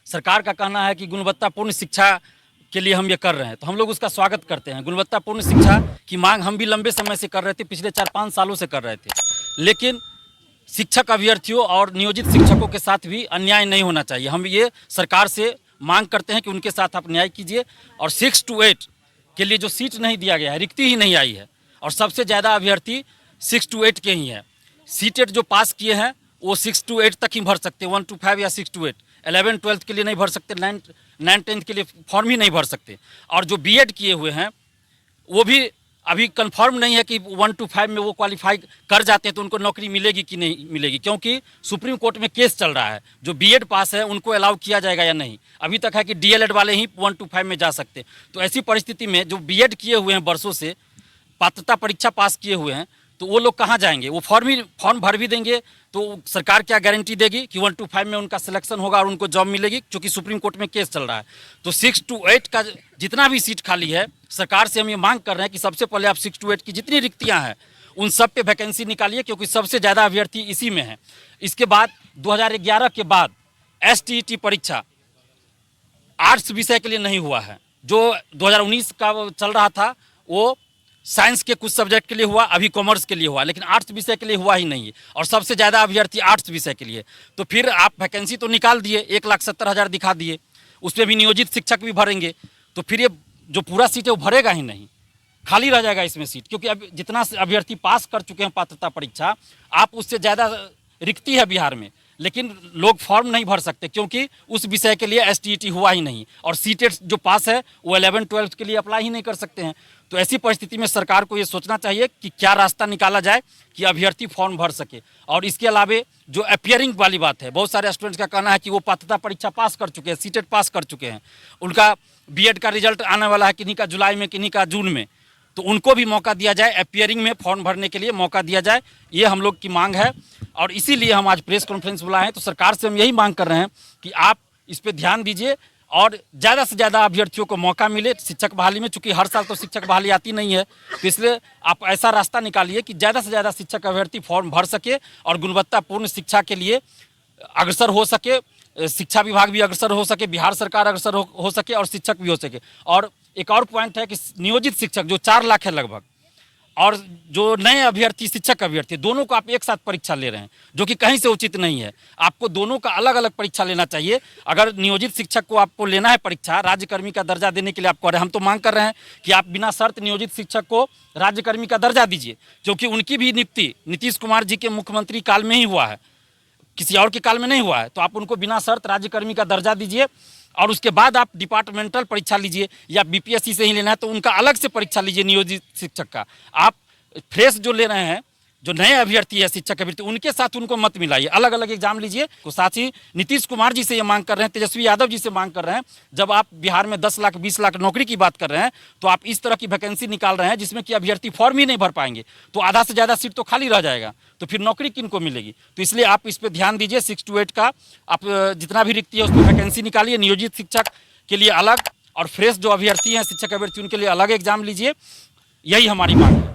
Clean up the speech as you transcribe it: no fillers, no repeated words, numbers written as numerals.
सरकार का कहना है कि गुणवत्तापूर्ण शिक्षा के लिए हम ये कर रहे हैं, तो हम लोग उसका स्वागत करते हैं। गुणवत्तापूर्ण शिक्षा की मांग हम भी लंबे समय से कर रहे थे, पिछले 4-5 सालों से कर रहे थे, लेकिन शिक्षक अभ्यर्थियों और नियोजित शिक्षकों के साथ भी अन्याय नहीं होना चाहिए। हम ये सरकार से मांग करते हैं कि उनके साथ आप न्याय कीजिए। और 6 to 8 के लिए जो सीट नहीं दिया गया है, रिक्ति ही नहीं आई है, और सबसे ज़्यादा अभ्यर्थी 6 to 8 के ही हैं। सीटेट जो पास किए हैं वो 6 to 8 तक ही भर सकते हैं, 1 to 5 या 6 to 8। 11-12 के लिए नहीं भर सकते, 9-10 के लिए फॉर्म ही नहीं भर सकते। और जो बीएड किए हुए हैं वो भी अभी कंफर्म नहीं है कि 1 to 5 में वो क्वालिफाई कर जाते हैं तो उनको नौकरी मिलेगी कि नहीं मिलेगी, क्योंकि सुप्रीम कोर्ट में केस चल रहा है। जो बीएड पास है उनको अलाउ किया जाएगा या नहीं, अभी तक है कि डीएलएड वाले ही 1 to 5 में जा सकते। तो ऐसी परिस्थिति में जो बीएड किए हुए हैं, वर्षों से पात्रता परीक्षा पास किए हुए हैं, तो वो लोग कहाँ जाएंगे? वो फॉर्म भर भी देंगे तो सरकार क्या गारंटी देगी कि 1 to 5 में उनका सिलेक्शन होगा और उनको जॉब मिलेगी, क्योंकि सुप्रीम कोर्ट में केस चल रहा है। तो 6 to 8 का जितना भी सीट खाली है, सरकार से हम ये मांग कर रहे हैं कि सबसे पहले आप 6 to 8 की जितनी रिक्तियां हैं उन सब पे वैकेंसी निकालिए, क्योंकि सबसे ज़्यादा अभ्यर्थी इसी में है। इसके बाद 2011 के बाद STET परीक्षा आर्ट्स विषय के लिए नहीं हुआ है। जो 2019 का चल रहा था वो साइंस के कुछ सब्जेक्ट के लिए हुआ, अभी कॉमर्स के लिए हुआ, लेकिन आर्ट्स विषय के लिए हुआ ही नहीं है, और सबसे ज़्यादा अभ्यर्थी आर्ट्स विषय के लिए। तो फिर आप वैकेंसी तो निकाल दिए, 1,70,000 दिखा दिए, उसमें भी नियोजित शिक्षक भी भरेंगे, तो फिर ये जो पूरा सीट है वो भरेगा ही नहीं, खाली रह जाएगा इसमें सीट। क्योंकि अब जितना अभ्यर्थी पास कर चुके हैं पात्रता परीक्षा, आप उससे ज़्यादा रिक्ति है बिहार में, लेकिन लोग फॉर्म नहीं भर सकते क्योंकि उस विषय के लिए STET हुआ ही नहीं, और सीटेट जो पास है वो 11-12 के लिए अप्लाई ही नहीं कर सकते हैं। तो ऐसी परिस्थिति में सरकार को ये सोचना चाहिए कि क्या रास्ता निकाला जाए कि अभ्यर्थी फॉर्म भर सके। और इसके अलावे जो अपियरिंग वाली बात है, बहुत सारे स्टूडेंट्स का कहना है कि वो पात्रता परीक्षा पास कर चुके हैं, सीटेट पास कर चुके हैं, उनका बीएड का रिजल्ट आने वाला है, किन्हीं का जुलाई में, किन्हीं का जून में, तो उनको भी मौका दिया जाए, अपियरिंग में फॉर्म भरने के लिए मौका दिया जाए। ये हम लोग की मांग है, और इसीलिए हम आज प्रेस कॉन्फ्रेंस बुलाए हैं। तो सरकार से हम यही मांग कर रहे हैं कि आप इस पर ध्यान दीजिए और ज़्यादा से ज़्यादा अभ्यर्थियों को मौका मिले शिक्षक बहाली में। चूँकि हर साल तो शिक्षक बहाली आती नहीं है, तो इसलिए आप ऐसा रास्ता निकालिए कि ज़्यादा से ज़्यादा शिक्षक अभ्यर्थी फॉर्म भर सके और गुणवत्तापूर्ण शिक्षा के लिए अग्रसर हो सके, शिक्षा विभाग भी अग्रसर हो सके, बिहार सरकार अग्रसर हो सके, और शिक्षक भी हो सके। और एक और पॉइंट है कि नियोजित शिक्षक जो 4 लाख है लगभग, और जो नए अभ्यर्थी शिक्षक अभ्यर्थी, दोनों को आप एक साथ परीक्षा ले रहे हैं, जो कि कहीं से उचित नहीं है। आपको दोनों का अलग अलग परीक्षा लेना चाहिए। अगर नियोजित शिक्षक को आपको लेना है परीक्षा, राज्यकर्मी का दर्जा देने के लिए आप कह रहे हैं, हम तो मांग कर रहे हैं कि आप बिना शर्त नियोजित शिक्षक को राज्यकर्मी का दर्जा दीजिए, क्योंकि उनकी भी नियुक्ति नीतीश कुमार जी के मुख्यमंत्री काल में ही हुआ है, किसी और के काल में नहीं हुआ है। तो आप उनको बिना शर्त राज्यकर्मी का दर्जा दीजिए, और उसके बाद आप डिपार्टमेंटल परीक्षा लीजिए, या BPSC से ही लेना है तो उनका अलग से परीक्षा लीजिए नियोजित शिक्षक का। आप फ्रेश जो ले रहे हैं, जो नए अभ्यर्थी है शिक्षक अभ्यर्थी, उनके साथ उनको मत मिलाइए, अलग अलग एग्जाम लीजिए। तो साथ ही नीतीश कुमार जी से ये मांग कर रहे हैं, तेजस्वी यादव जी से मांग कर रहे हैं, जब आप बिहार में 10 लाख 20 लाख नौकरी की बात कर रहे हैं, तो आप इस तरह की वैकेंसी निकाल रहे हैं जिसमें कि अभ्यर्थी फॉर्म ही नहीं भर पाएंगे, तो आधा से ज़्यादा सीट तो खाली रह जाएगा, तो फिर नौकरी किन को मिलेगी? तो इसलिए आप इस पर ध्यान दीजिए। 6 to 8 का आप जितना भी रिक्ति है उस पर वैकेंसी निकालिए, नियोजित शिक्षक के लिए अलग, और फ्रेश जो अभ्यर्थी हैं शिक्षक अभ्यर्थी उनके लिए अलग एग्जाम लीजिए। यही हमारी मांग है।